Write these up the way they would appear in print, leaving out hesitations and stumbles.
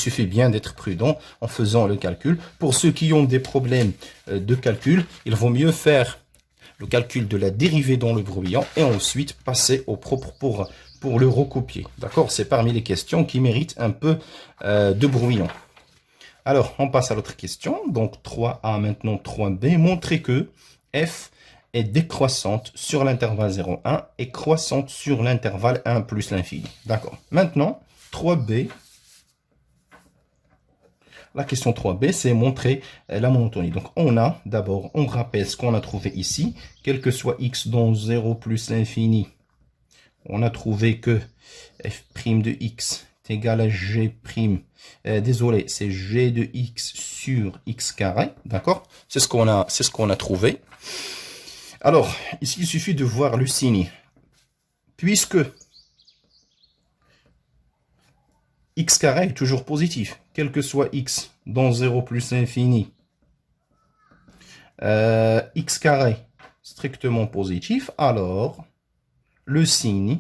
suffit bien d'être prudent en faisant le calcul. Pour ceux qui ont des problèmes de calcul, il vaut mieux faire le calcul de la dérivée dans le brouillon et ensuite passer au propre pour le recopier. D'accord? C'est parmi les questions qui méritent un peu de brouillon. Alors, on passe à l'autre question. Donc, 3a, maintenant 3b. Montrer que f est décroissante sur l'intervalle 0,1 et croissante sur l'intervalle 1 plus l'infini. D'accord. Maintenant, 3b. La question 3b, c'est montrer la monotonie. Donc, on a, d'abord, on rappelle ce qu'on a trouvé ici. Quel que soit x dans 0 plus l'infini, on a trouvé que f' de x est égal à g'. Désolé, c'est g de x sur x carré. D'accord? C'est ce qu'on a trouvé. Alors, ici, il suffit de voir le signe. Puisque x carré est toujours positif, quel que soit x dans 0 plus l'infini, x carré strictement positif, alors le signe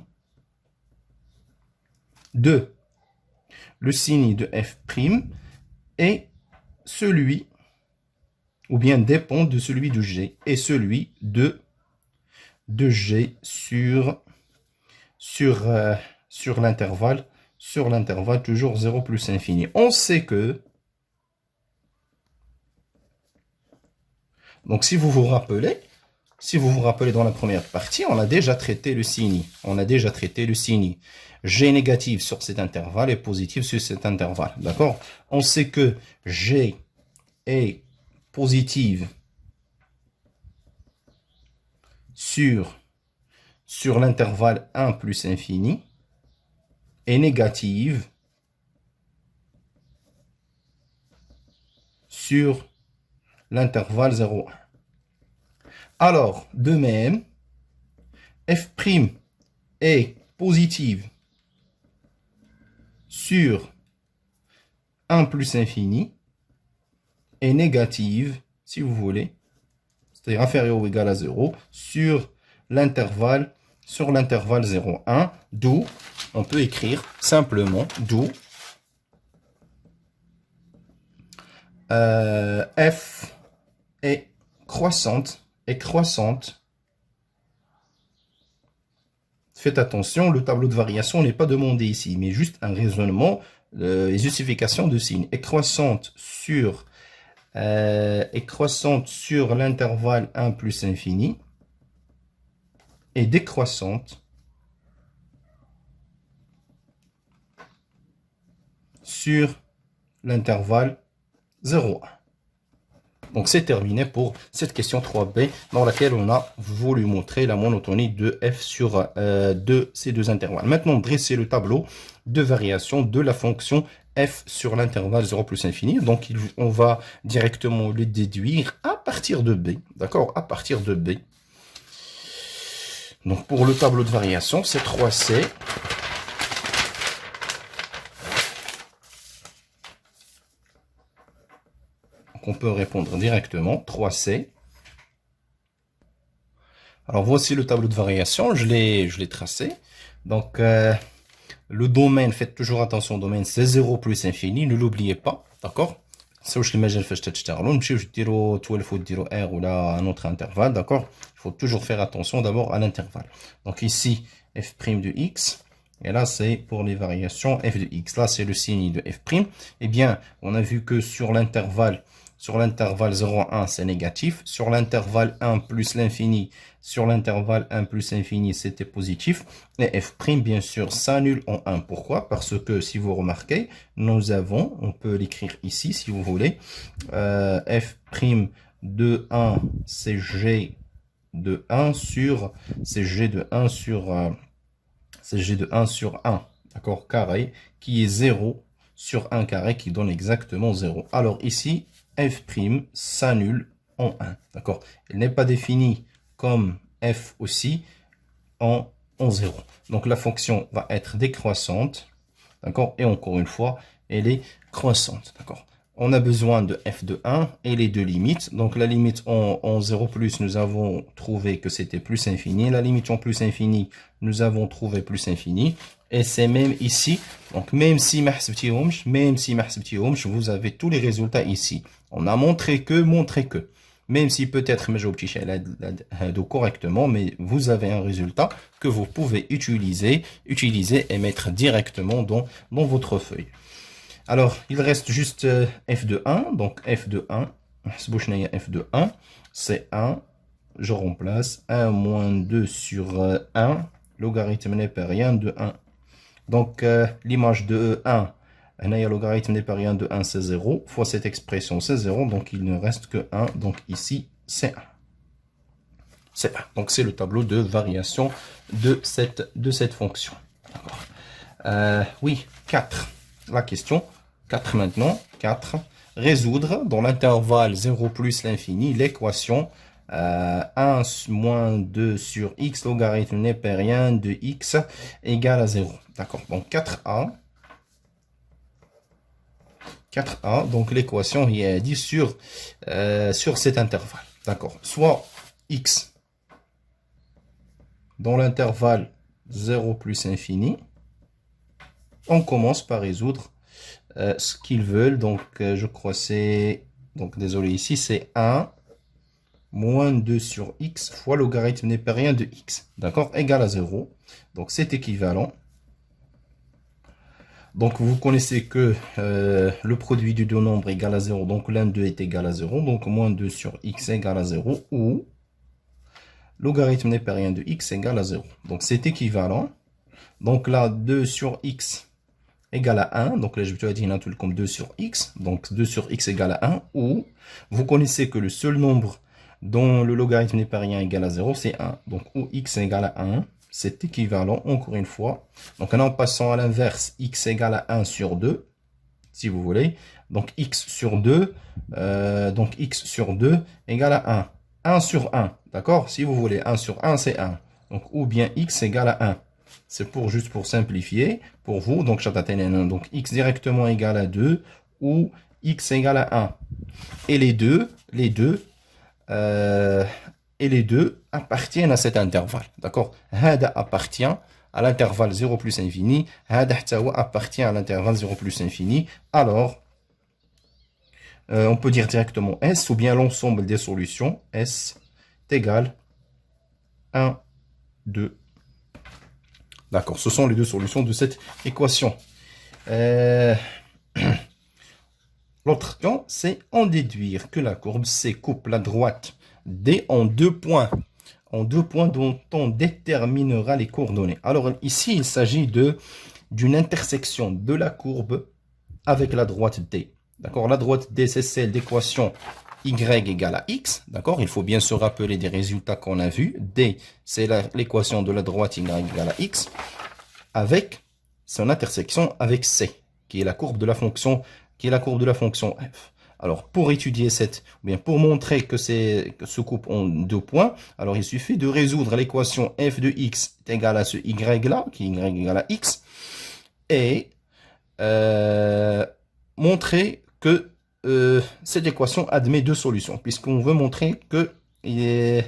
de f' est celui, ou bien dépend de celui de g, et celui de g sur l'intervalle, toujours 0 plus infini. On sait que, donc si vous vous rappelez dans la première partie, on a déjà traité le signe. G négatif sur cet intervalle et positif sur cet intervalle. D'accord? On sait que G est positive sur l'intervalle 1 plus infini et négative sur l'intervalle 0,1. Alors, de même, f' est positive sur 1 plus infini et négative, si vous voulez, c'est-à-dire inférieur ou égal à 0, sur l'intervalle 0,1, d'où on peut écrire simplement, d'où f est croissante. Faites attention, le tableau de variation n'est pas demandé ici, mais juste un raisonnement et justification de signe. Est croissante sur l'intervalle 1 plus infini et décroissante sur l'intervalle 0,1. Donc c'est terminé pour cette question 3b dans laquelle on a voulu montrer la monotonie de f sur ces deux intervalles. Maintenant, dresser le tableau de variation de la fonction f sur l'intervalle 0 plus infini. Donc on va directement le déduire à partir de b. D'accord? À partir de b. Donc pour le tableau de variation, c'est 3c. On peut répondre directement, 3c. Alors voici le tableau de variation, je l'ai tracé. Donc le domaine, faites toujours attention au domaine, c'est 0 plus infini, ne l'oubliez pas, d'accord? C'est où المجال فاش تشتغلوا نمشيو ديروا توالفوا ديروا r ou là un autre intervalle, d'accord? Il faut toujours faire attention d'abord à l'intervalle. Donc ici f' de x. Et là, c'est pour les variations f de x. Là, c'est le signe de f'. Eh bien, on a vu que sur l'intervalle 0,1, c'est négatif. Sur l'intervalle 1 plus l'infini, c'était positif. Et f', bien sûr, s'annule en 1. Pourquoi? Parce que, si vous remarquez, on peut l'écrire ici, si vous voulez, f' de 1, c'est g de 1 sur, c'est g de 1 sur 1, d'accord, carré, qui est 0 sur 1 carré, qui donne exactement 0. Alors ici, f' s'annule en 1, d'accord. Il n'est pas défini comme f aussi en 0. Donc la fonction va être décroissante, d'accord, et encore une fois, elle est croissante, d'accord. On a besoin de f de 1 et les deux limites. Donc la limite en 0 plus, nous avons trouvé que c'était plus infini. La limite en plus infini, nous avons trouvé plus infini. Et c'est même ici. Donc même si vous avez tous les résultats ici. On a montré que. Même si peut-être correctement, mais vous avez un résultat que vous pouvez utiliser et mettre directement dans votre feuille. Alors, il reste juste f de 1. Donc, f de 1, f de 1, c'est 1. Je remplace 1 moins 2 sur 1. Logarithme n'est pas rien de 1. Donc, l'image de 1, logarithme n'est pas rien de 1, c'est 0. Fois cette expression, c'est 0. Donc, il ne reste que 1. Donc, ici, c'est 1. C'est 1. Donc, c'est le tableau de variation de cette fonction. D'accord. Oui, 4. La question, 4 maintenant. 4. Résoudre dans l'intervalle 0 plus l'infini l'équation 1 moins 2 sur x logarithme népérien de x égale à 0. D'accord. Donc 4a. 4a. Donc l'équation il est dit sur cet intervalle. D'accord. Soit x dans l'intervalle 0 plus infini. On commence par résoudre ce qu'ils veulent. Donc, je crois c'est... Donc, désolé, ici, c'est 1 moins 2 sur x fois logarithme népérien de x. D'accord? Égal à 0. Donc, c'est équivalent. Donc, vous connaissez que le produit du deux nombres est égal à 0. Donc, l'un d'eux est égal à 0. Donc, moins 2 sur x égale à 0. Ou logarithme népérien de x égale à 0. Donc, c'est équivalent. Donc, là, 2 sur x égale à 1, donc là je vais dire tout comme 2 sur x, donc 2 sur x égale à 1, ou vous connaissez que le seul nombre dont le logarithme népérien égal à 0, c'est 1, donc ou x égale à 1, c'est équivalent, encore une fois, donc en passant à l'inverse, x égale à 1 sur 2, si vous voulez, donc x sur 2, égale à 1, 1 sur 1, d'accord, si vous voulez, 1 sur 1 c'est 1, donc ou bien x égale à 1. C'est juste pour simplifier pour vous. Donc, x directement égal à 2 ou x égale à 1. Et les deux appartiennent à cet intervalle. D'accord? Hada appartient à l'intervalle 0 plus infini. Hada appartient à l'intervalle 0 plus infini. Alors, on peut dire directement S ou bien l'ensemble des solutions. S est égal 1, 2. D'accord, ce sont les deux solutions de cette équation. L'autre question, c'est en déduire que la courbe C coupe la droite D en deux points dont on déterminera les coordonnées. Alors ici, il s'agit d'une intersection de la courbe avec la droite D. D'accord, la droite D, c'est celle d'équation y égale à x, d'accord? Il faut bien se rappeler des résultats qu'on a vus. D, c'est l'équation de la droite y égale à x, avec son intersection avec C, qui est la courbe de la fonction, f. Alors, pour étudier pour montrer que se coupe en deux points, alors il suffit de résoudre l'équation f de x est égale à ce y-là, qui est y égale à x, et montrer que cette équation admet deux solutions, puisqu'on veut montrer que il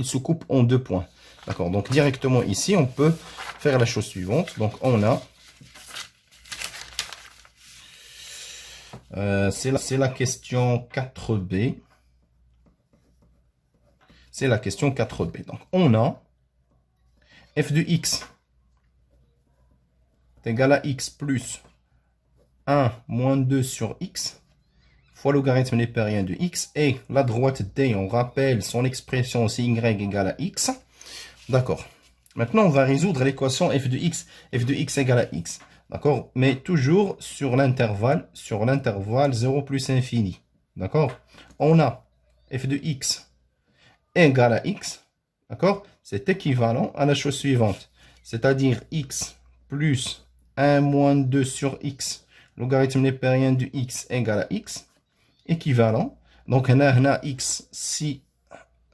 se coupe en deux points. D'accord. Donc directement ici, on peut faire la chose suivante. Donc on a c'est la question 4b. C'est la question 4b. Donc on a f de x est égal à x plus 1 moins 2 sur x fois logarithme népérien de x, et la droite D, on rappelle son expression, c'est y égale à x. D'accord. Maintenant, on va résoudre l'équation f de x égale à x. D'accord. Mais toujours sur l'intervalle 0 plus infini. D'accord. On a f de x égale à x. D'accord. C'est équivalent à la chose suivante. C'est-à-dire x plus 1 moins 2 sur x, logarithme népérien de x égale à x. Équivalent. Donc, on a x, si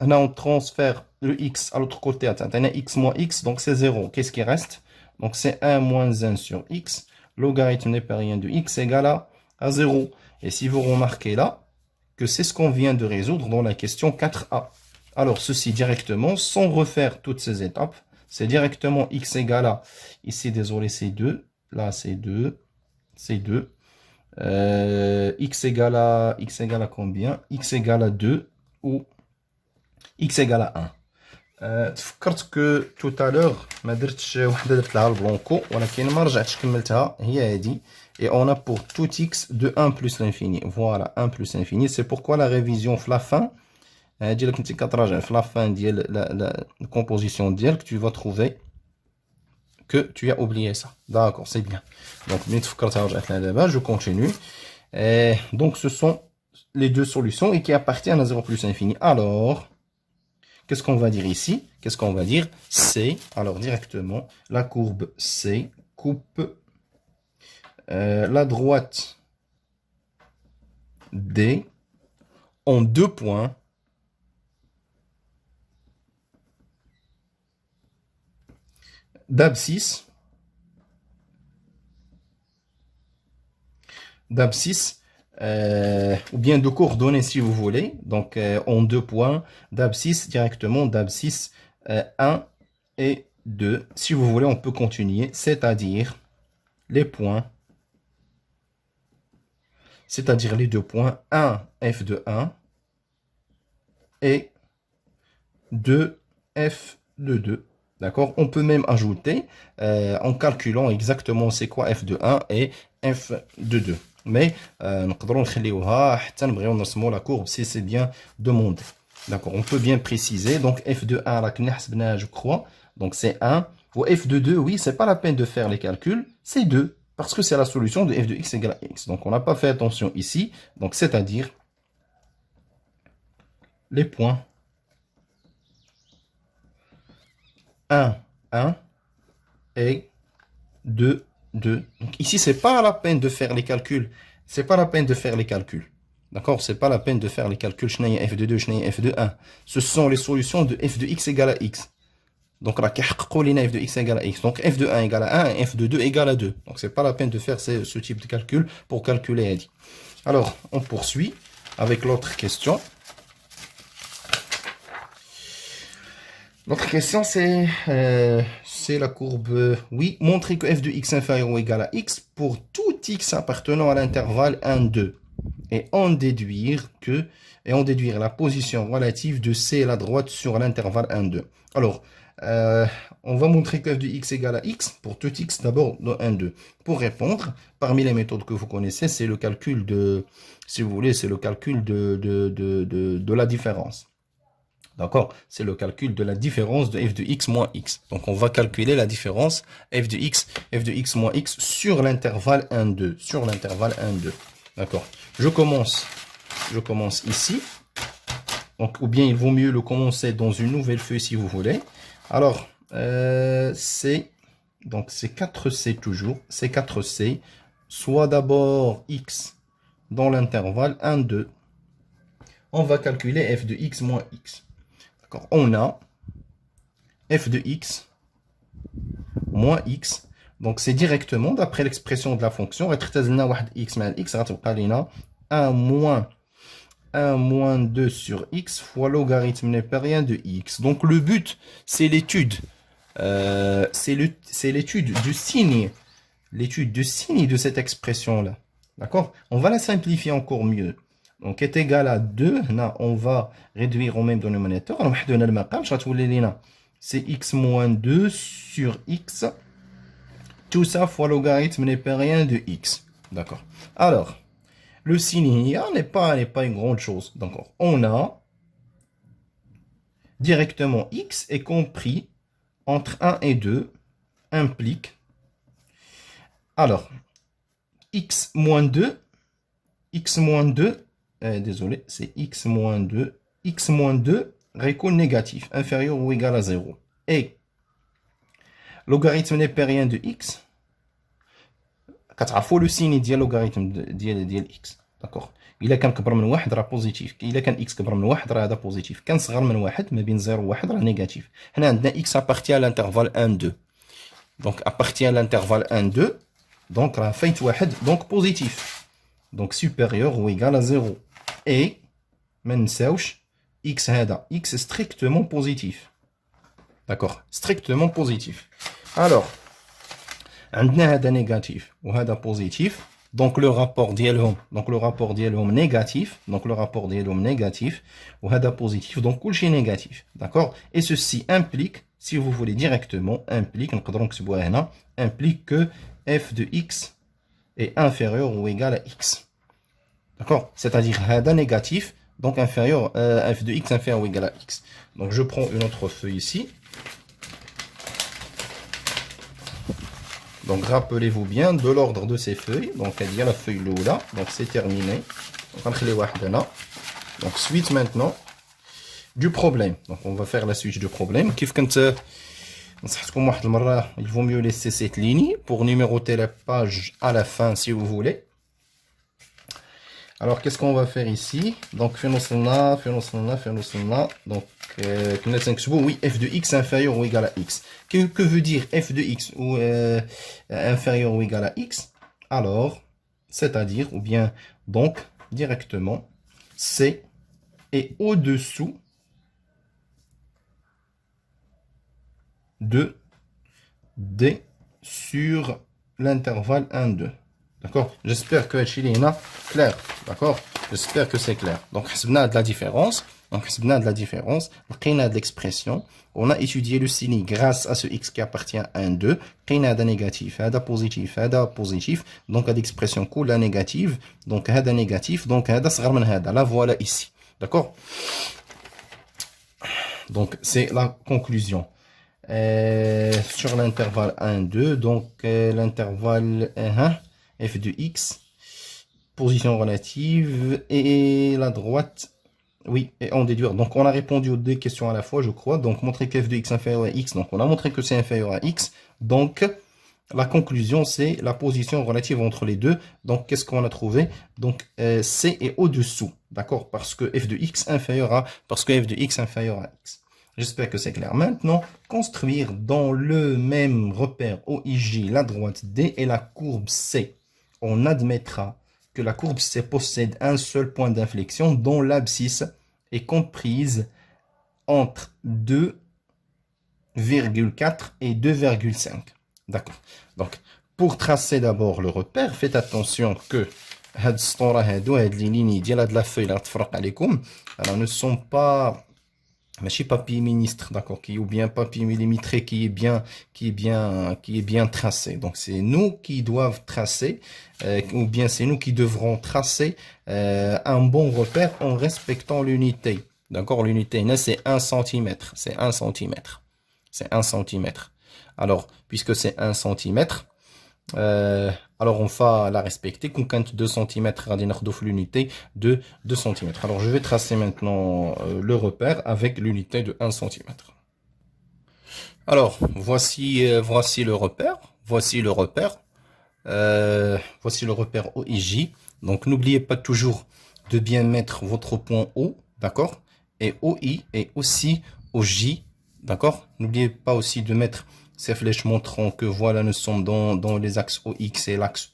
on transfère le x à l'autre côté, on a x moins x, donc c'est 0. Qu'est-ce qui reste? Donc, c'est 1 moins 1 sur x. Logarithme népérien de x égale à 0. Et si vous remarquez là, que c'est ce qu'on vient de résoudre dans la question 4a. Alors, ceci directement, sans refaire toutes ces étapes, c'est directement x égale à, ici, désolé, c'est 2, là, c'est 2, c'est 2. X égale à combien? X égale à 2 ou x égale à 1. تفكرت que tout à l'heure ما درتش وحده درت لها البلونكو ولكن ما رجعتش كملتها هي هذه. Et on a pour tout x de 1 plus l'infini. Voilà, 1 plus l'infini. C'est pourquoi la révision la fin, la fin de la composition que tu vas trouver que tu as oublié ça. D'accord, c'est bien. Donc, je continue. Et donc, ce sont les deux solutions et qui appartiennent à 0 plus infini. Alors, qu'est-ce qu'on va dire ici? Qu'est-ce qu'on va dire? C. Alors, directement, la courbe C coupe la droite D en 2 points d'abscisse ou bien de coordonnées si vous voulez. Donc en 2 points d'abscisse directement d'abscisse 1 et 2. Si vous voulez, on peut continuer, c'est-à-dire les points, c'est-à-dire les 2 points 1 f de 1 et 2 f de 2. D'accord? On peut même ajouter en calculant exactement c'est quoi f de 1 et f de 2. Mais نقدروا نخليوها حتى نبغيو نرسموا la courbe si c'est bien demandé. D'accord? On peut bien préciser. Donc f de 1 là كنا حسبناها je crois. Donc c'est 1. Ou f de 2, oui, c'est pas la peine de faire les calculs, c'est 2 parce que c'est la solution de f de x égale à x. Donc on n'a pas fait attention ici. Donc c'est-à-dire les points 1, 1 et 2, 2. Donc ici, c'est pas la peine de faire les calculs. C'est pas la peine de faire les calculs. D'accord? C'est pas la peine de faire les calculs. f de 2, f de 1. Ce sont les solutions de f de x égale à x. Donc là, f de x égale à x. Donc f de 1 égale à 1 et f de 2 égale à 2. Donc c'est pas la peine de faire ce type de calcul pour calculer. Alors, on poursuit avec l'autre question. L'autre question, c'est la courbe. Oui, montrer que f de x inférieur ou égal à x pour tout x appartenant à l'intervalle 1, 2. Et en déduire la position relative de c à la droite sur l'intervalle 1, 2. Alors, on va montrer que f de x égale à x pour tout x d'abord de 1, 2. Pour répondre, parmi les méthodes que vous connaissez, c'est le calcul de, si vous voulez, c'est le calcul de la différence. D'accord? C'est le calcul de la différence de f de x moins x. Donc, on va calculer la différence f de x moins x sur l'intervalle 1, 2. Sur l'intervalle 1, 2. D'accord? Je commence ici. Donc, ou bien il vaut mieux le commencer dans une nouvelle feuille si vous voulez. Alors, c'est 4c toujours. C'est 4c. Soit d'abord x dans l'intervalle 1, 2. On va calculer f de x moins x. On a f de x moins x. Donc, c'est directement, d'après l'expression de la fonction, x 1 moins 2 sur x fois logarithme népérien de x. Donc, le but, c'est l'étude. C'est l'étude du signe. L'étude du signe de cette expression-là. D'accord? On va la simplifier encore mieux. Donc, est égal à 2. Là, on va réduire au même dénominateur. C'est x moins 2 sur x. Tout ça fois logarithme népérien de x. D'accord. Alors, le signe n'est pas une grande chose. Donc, on a directement x est compris entre 1 et 2 implique. Alors, x moins 2, désolé, c'est x moins 2 récolle négatif, inférieur ou égal à 0. Et logarithme népérien de x, كتعرفوا le signe ديال logarithme ديال x. d'accord. إلا كان كبر من واحد راه بوزيتيف، إلا كان x كبر من واحد راه هذا بوزيتيف، كان صغر من واحد ما بين 0 و 1 راه نيجاتيف. هنا عندنا x appartient à l'intervalle 1 2. donc appartient à l'intervalle 1 2. donc راه فايت واحد donc positif. donc supérieur ou égal à 0. Et, x هذا, x est strictement positif. D'accord, strictement positif. Alors, عندنا هذا négatif وهذا positif. Donc le rapport ديالهم négatif, donc le rapport ديالهم négatif وهذا positif, donc كلشي négatif. D'accord? Et ceci implique, si vous voulez directement, implique que f de x est inférieur ou égal à x. D'accord? C'est-à-dire هذا négatif, donc inférieur, f de x inférieur ou égal à x. Donc je prends une autre feuille ici. Donc rappelez-vous bien de l'ordre de ces feuilles. Donc il y a la feuille là, donc c'est terminé. Donc suite maintenant du problème. Donc on va faire la suite du problème. Il vaut mieux laisser cette ligne pour numéroter la page à la fin si vous voulez. Alors qu'est-ce qu'on va faire ici? Donc donc oui, f de x inférieur ou égal à x. Que veut dire f de x ou inférieur ou égal à x? Alors, c'est-à-dire, ou bien donc directement, c est au-dessous de d sur l'intervalle 1, 2. D'accord? J'espère que c'est clair. D'accord? J'espère que c'est clair. Donc, on a de la différence. Donc, on a de la différence. On a de l'expression. On a étudié le signe grâce à ce x qui appartient à 1, 2. On a de négatif, de positif, de positif. Donc, à l'expression cool, la négative. Donc, de négatif. Donc, la voilà ici. D'accord? Donc, c'est la conclusion. Sur l'intervalle 1, 2. Donc, l'intervalle 1. f de x, position relative, et la droite, oui, et on déduire. Donc on a répondu aux deux questions à la fois, je crois. Donc montrer que f de x inférieur à x, donc on a montré que c'est inférieur à x. Donc la conclusion, c'est la position relative entre les deux. Donc qu'est-ce qu'on a trouvé? Donc c est au-dessous, d'accord, parce que f de x inférieur à, x. J'espère que c'est clair. Maintenant, construire dans le même repère OIJ la droite D et la courbe C. On admettra que la courbe C possède un seul point d'inflexion dont l'abscisse est comprise entre 2,4 et 2,5. D'accord. Donc, pour tracer d'abord le repère, faites attention que les lignes de la feuille ne sont pas... Mais papier ministre, d'accord, ou bien papier millimétré qui est bien tracé. Donc c'est nous qui doivent tracer, ou bien c'est nous qui devrons tracer un bon repère en respectant l'unité. D'accord, l'unité, c'est 1 cm, c'est 1 cm, c'est 1 cm. Alors, puisque c'est 1 cm, alors on va la respecter. Quand 2 cm, l'unité de 2 cm. Alors je vais tracer maintenant le repère avec l'unité de 1 cm. Alors voici le repère. Voici le repère OIJ. Donc n'oubliez pas toujours de bien mettre votre point O, d'accord, et OI et aussi OJ, d'accord. N'oubliez pas aussi de mettre ces flèches montrant que voilà, nous sommes dans les axes OX et l'axe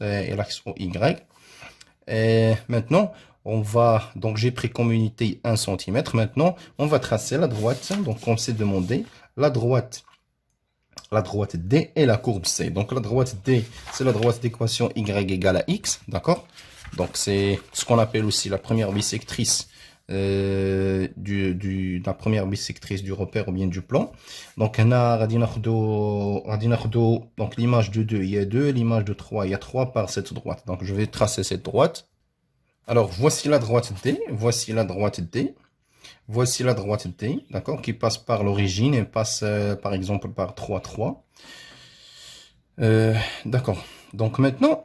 OY. Et maintenant, on va, donc j'ai pris comme unité 1 cm. Maintenant, on va tracer la droite. Donc, on s'est demandé la droite D et la courbe C. Donc, la droite D, c'est la droite d'équation Y égale à X. D'accord? Donc, c'est ce qu'on appelle aussi la première bisectrice la première bisectrice du repère ou bien du plan. Donc on a donc l'image de 2 il y a 2, l'image de 3 il y a 3 par cette droite. Donc je vais tracer cette droite. Alors voici la droite D, voici la droite D, d'accord, qui passe par l'origine et passe par exemple par 3, 3. D'accord. Donc maintenant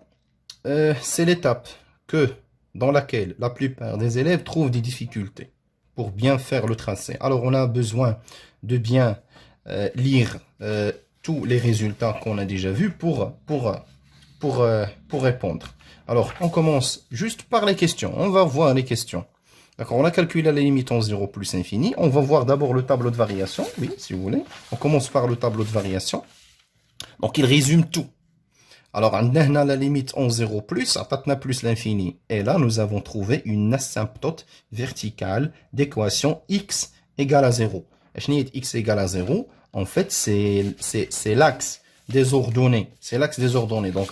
c'est l'étape dans laquelle la plupart des élèves trouvent des difficultés pour bien faire le tracé. Alors, on a besoin de bien lire tous les résultats qu'on a déjà vus pour répondre. Alors, on commence juste par les questions. On va voir les questions. D'accord, on a calculé la limite en 0 plus infini. On va voir d'abord le tableau de variation. Oui, si vous voulez. On commence par le tableau de variation. Donc, il résume tout. Alors, on a la limite en 0 plus, on plus l'infini. Et là, nous avons trouvé une asymptote verticale d'équation x égale à 0. Et x égale à 0, en fait, c'est l'axe des ordonnées. C'est l'axe des ordonnées. Donc,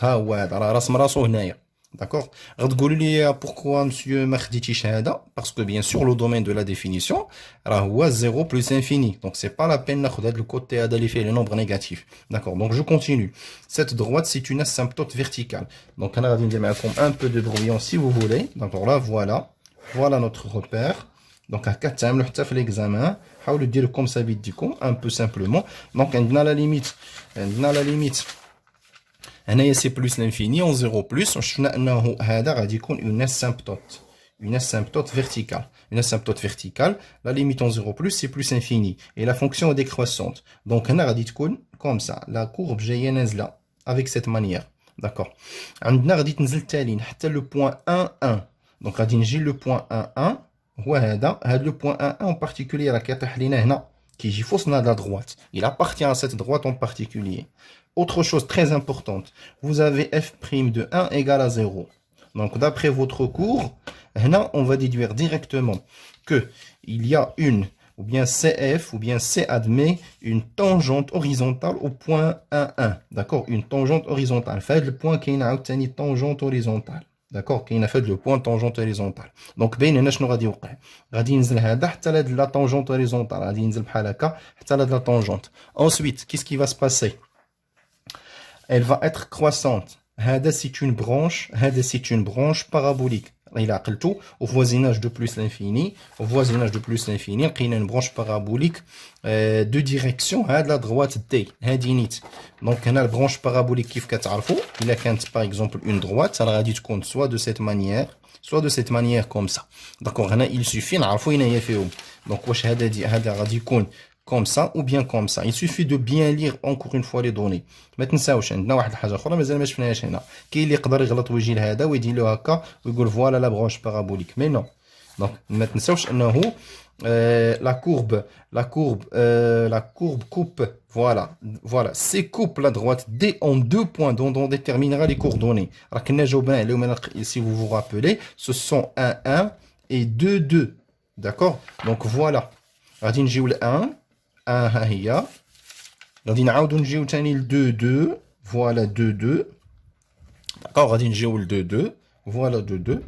d'accord? Pourquoi, monsieur, parce que, bien sûr, le domaine de la définition, 0 plus infini. Donc, c'est pas la peine de le côté d'allier les nombres négatifs. D'accord? Donc, je continue. Cette droite, c'est une asymptote verticale. Donc, on a un peu de brouillon, si vous voulez. Donc, là, voilà. Voilà notre repère. Donc, à 4 times, le fait l'examen. How le dire comme ça, vite, un peu simplement. Donc, on a la limite. On a la limite. C'est plus l'infini en 0 plus. On a une asymptote. Une asymptote verticale. Une asymptote verticale. La limite en 0 plus, c'est plus infini. Et la fonction est décroissante. Donc, on a comme ça. La courbe, j'ai là. Avec cette manière. D'accord. On a le point 1, 1. Donc, on a le point 1, 1. Le point 1 en particulier qui est de la droite. Il appartient à cette droite en particulier. Autre chose très importante, vous avez f' de 1 égale à 0. Donc d'après votre cours, on va déduire directement que il y a une, ou bien CF, ou bien C admet une tangente horizontale au point 1, 1. D'accord? Une tangente horizontale. Fait le point qui a une tangente horizontale. D'accord, qui a fait le point tangente horizontale. Donc, bien, nous allons dire, la tangente horizontale, la tangente. Ensuite, qu'est-ce qui va se passer? Elle va être croissante. C'est une branche parabolique. Il a tout au voisinage de plus l'infini. Au voisinage de plus l'infini, il y a une branche parabolique de direction à la droite D. Donc, on a la branche parabolique qui fait il a par exemple une droite, ça va dire soit de cette manière, soit de cette manière comme ça. D'accord, il suffit, donc, comme ça ou bien comme ça. Il suffit de bien lire encore une fois les données. ما تنساوش عندنا واحد الحاجه اخرى مازال ما شفناهاش هنا. كاين اللي يقدر يغلط ويجي لهذا ويدير له هكا ويقول فوالا لا برونش بارابوليك. مي نو. دونك ما تنساوش انه la courbe coupe, voilà, c'est coupe la droite D en 2 points dont on déterminera les coordonnées. Si vous vous rappelez, ce sont 1, 1 et 2, 2. D'accord? Donc voilà. غادي نجيو ل 1 ها هي غادي نعاودو نجيو ثاني ل 2 2 فوالا 2 2 داكوغ غادي نجيو ل 2 2 فوالا 2 2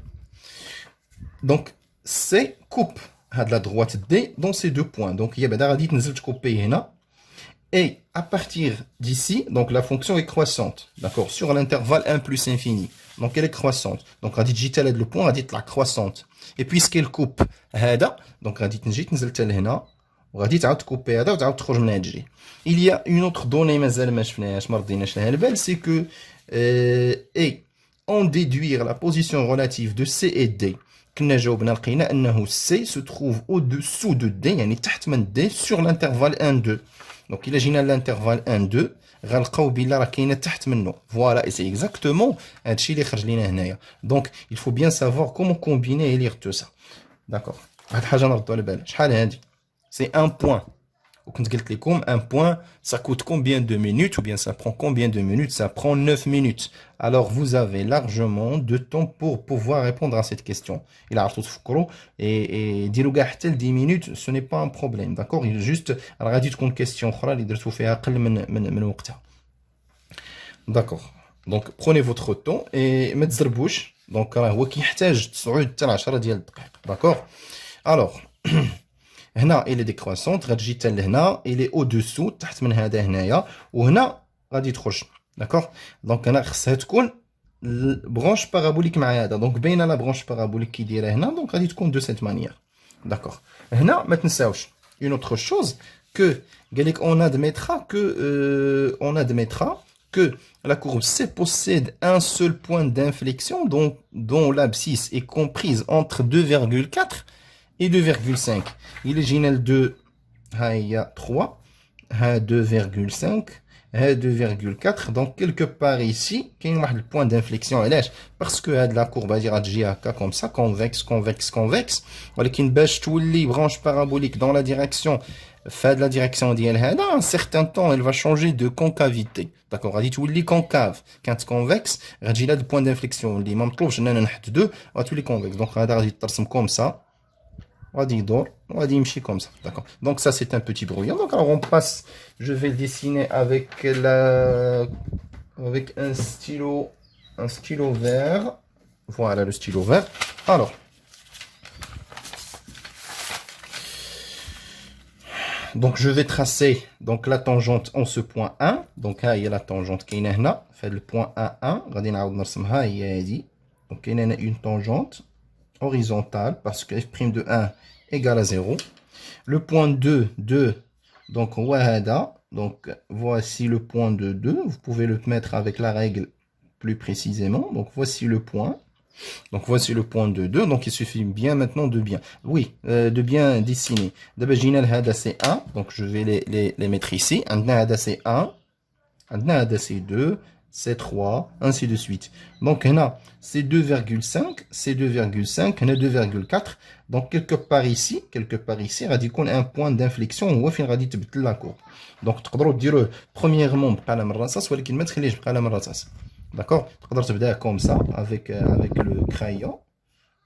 دونك سي كوب هاد لا droite D dans ces deux points. Donc il y a بعدا غادي تنزل تكوبي هنا et à partir d'ici donc la fonction est croissante, d'accord, sur l'intervalle 1 plus infini. Donc elle est croissante. Donc غادي تجي حتى لهاد لو بوين غادي تطلع croissante. Et puisqu'elle coupe هذا donc غادي تنجي تنزل حتى لهنا وغادي تعاود تكوبي هذا وتعاود تخرج من هاد الجهه. Il y a une autre donnée مازال ما شفناهاش ما رديناش لها البال, c'est que et en déduire la position relative de C et D. كنا جاوبنا لقينا انه C se trouve au-dessous de D يعني تحت من D sur l'intervalle 1 2. Donc il a جينا l'intervalle 1 2 غنلقاو بلا راه كاينه تحت منه. Voilà, et c'est exactement هادشي اللي خرج لينا هنايا. Donc il faut bien savoir comment combiner et lire tout ça. D'accord. هاد حاجه نردوا على بالها. شحال هادي؟ C'est un point. Un point, ça coûte combien de minutes ou bien ça prend combien de minutes? Ça prend 9 minutes. Alors vous avez largement de temps pour pouvoir répondre à cette question. Il a tout et dire 10 minutes, ce n'est pas un problème. D'accord? Il est juste une question. D'accord. Donc prenez votre temps et mettez le bouche. Donc d'accord? Alors هنا il est décroissante غتجي حتى لهنا il est au-dessous تحت من هذا هنايا وهنا غادي تخرج. داكور دونك انا خصها تكون البرونش بارابوليك مع هذا. دونك باينه لا برونش بارابوليك كي دايره هنا دونك غادي تكون دو سيت مانيير. داكور هنا ما تنساوش une autre chose que قال لك on admettra que la courbe C possède un seul point d'inflexion dont l'abscisse est comprise entre 2,4 et 2,5. Il est général de 3, 2,5, 2,4. Donc, quelque part ici, il y a un point d'inflexion. Parce que la courbe va dire comme ça, convexe, convexe, convexe. Voilà qu'il y a une branche parabolique dans la direction. Fait de la direction d'IL, dans un certain temps, elle va changer de concavité. D'accord? On dit tout les concave. Quand convexe, on dit là le point d'inflexion. Les mêmes trouve, je n'ai pas deux, on tous les convexes. Donc, on va dire comme ça. On va dire d'or, on va dire comme ça. D'accord? Donc, ça, c'est un petit brouillon. Donc, alors, on passe, je vais le dessiner avec un stylo vert. Voilà le stylo vert. Alors, donc je vais tracer donc la tangente en ce point 1. Donc là, il y a la tangente qui est là. Fait le point 1. غادي نعاود نرسمها هي هذه. Donc il y a une tangente horizontale parce que f' de 1 égale à 0. Le point 2, 2. Donc wahada. Donc voici le point de 2. Vous pouvez le mettre avec la règle plus précisément. Donc voici le point. Donc voici le point de 2. Donc il suffit bien maintenant de bien. Oui, de bien dessiner. D'abord, c'est 1. Donc je vais les mettre ici. C'est 1. C'est 2. C'est 3. Ainsi de suite. Donc là, c'est 2,5. C'est 2,5. 2,4. Donc quelque part ici, radis qu'on a un point d'inflexion. On va finir radis de la courbe. Donc tu peux dire premièrement, pas la marrassas, ou qu'il mettre les pas la marrassas. D'accord? Tu peux faire comme ça avec le crayon.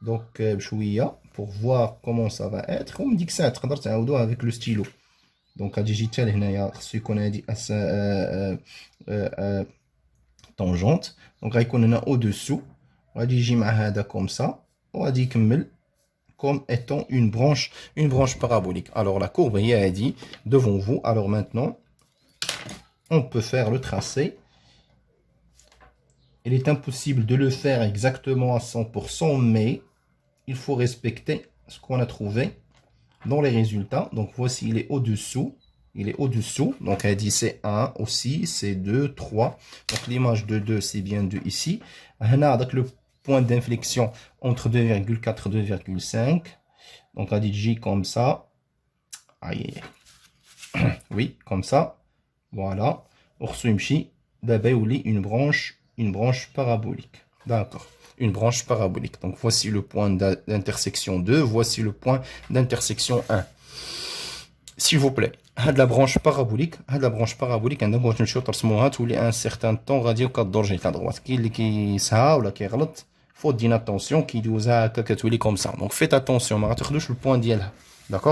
Donc, pour voir comment ça va être. On me dit que ça, tu peux faire avec le stylo. Donc, à digital, il y a ce qu'on a dit tangente. Donc, on a au-dessous. On va dire comme ça. On va dire comme étant une branche parabolique. Alors, la courbe, il y a dit devant vous. Alors, maintenant, on peut faire le tracé. Il est impossible de le faire exactement à 100%, mais il faut respecter ce qu'on a trouvé dans les résultats. Donc voici, il est au-dessous. Il est au-dessous. Donc elle dit c'est 1 aussi, c'est 2, 3. Donc l'image de 2, c'est bien 2 ici. Donc le point d'inflexion entre 2,4 et 2,5. Donc elle dit J comme ça. Aïe. Oui, comme ça. Voilà. Orsuimchi, d'abeouli, une branche parabolique. D'accord. Une branche parabolique. Donc, voici le point d'intersection 2. Voici le point d'intersection 1. S'il vous plaît, de la branche parabolique, un certain temps radio 4 à droite. Qui ça ou la qui est faut dire attention qui nous a comme ça. Donc, faites attention. Le point d'IL. D'accord?